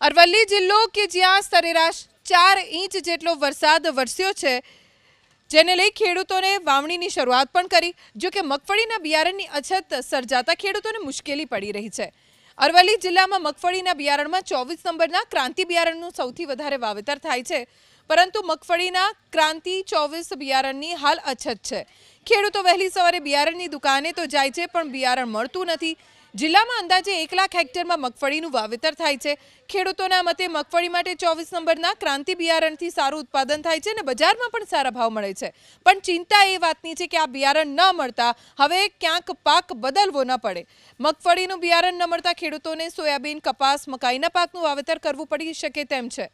અરવલ્લી જિલ્લો કે જ્યાં સરેરાશ 4 ઇંચ જેટલો વરસાદ વરસ્યો છે, જેને લઈ ખેડૂતોને વાવણીની શરૂઆત પણ કરી। જો કે મગફળીના બિયારણની અછત સર્જાતા ખેડૂતોને મુશ્કેલી પડી રહી છે। અરવલ્લી જિલ્લામાં મગફળીના બિયારણમાં 24 નંબરના ક્રાંતિ બિયારણનું સૌથી વધારે વાવેતર થાય છે, પરંતુ મગફળીના ક્રાંતિ 24 બિયારણની હાલ અછત છે। ખેડૂતો વહેલી સવારે બિયારણની દુકાને તો જાય છે, પણ બિયારણ મળતું નથી। જિલ્લામાં અંદાજે 1 લાખ હેક્ટરમાં મગફળીનું વાવેતર થાય છે। ખેડૂતોના મતે મગફળી માટે 24 નંબરના ક્રાંતિ બિયારણથી સારું ઉત્પાદન થાય છે અને બજારમાં પણ સારા ભાવ મળે છે, પણ ચિંતા એ વાતની છે કે આ બિયારણ ન મળતા હવે ક્યાંક પાક બદલવો ન પડે। મગફળીનું બિયારણ ન મળતા ખેડૂતોને સોયાબીન, કપાસ, મકાઈના પાકનું વાવેતર કરવું પડી શકે તેમ છે।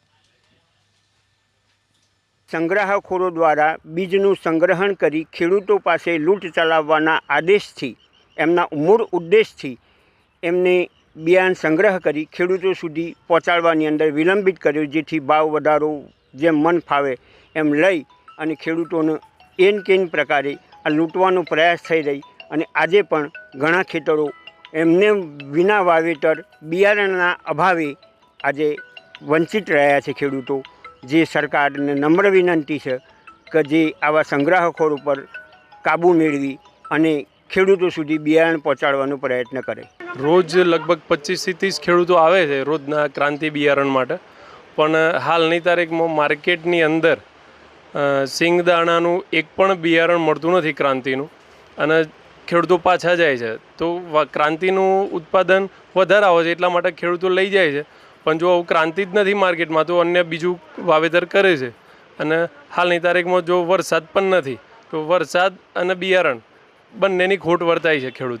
સંગ્રાહકોરો દ્વારા બીજનું સંગ્રહણ કરી ખેડૂતો પાસે લૂંટ ચલાવવાના આદેશથી એમના મૂળ ઉદ્દેશથી એમને બિયારણ સંગ્રહ કરી ખેડૂતો સુધી પહોંચાડવાની અંદર વિલંબિત કર્યો, જેથી ભાવ વધારો જેમ મન ફાવે એમ લઈ અને ખેડૂતોને એન કેન પ્રકારે આ લૂંટવાનો પ્રયાસ થઈ રહી અને આજે પણ ઘણા ખેતરો એમને વિના વાવેતર બિયારણના અભાવે આજે વંચિત રહ્યા છે ખેડૂતો। જે સરકારને નમ્ર વિનંતી છે કે જે આવા સંગ્રાહકો ઉપર કાબૂ મેળવી અને ખેડૂતો સુધી બિયારણ પહોંચાડવાનો પ્રયત્ન કરે। રોજ લગભગ 25 થી 30 ખેડૂતો આવે છે રોજના ક્રાંતિ બિયારણ માટે, પણ હાલની તારીખમાં માર્કેટની અંદર સિંગદાણાનું એક પણ બિયારણ મળતું નથી ક્રાંતિનું, અને ખેડૂતો પાછા જાય છે। તો ક્રાંતિનું ઉત્પાદન વધારે આવે છે એટલા માટે ખેડૂતો લઈ જાય છે, પણ જો ક્રાંતિ જ નથી માર્કેટમાં તો અન્ય બીજું વાવેતર કરે છે। અને હાલની તારીખમાં જો વરસાદ પણ નથી તો વરસાદ અને બિયારણ બંનેની ખોટ વર્તાય છે ખેડૂત।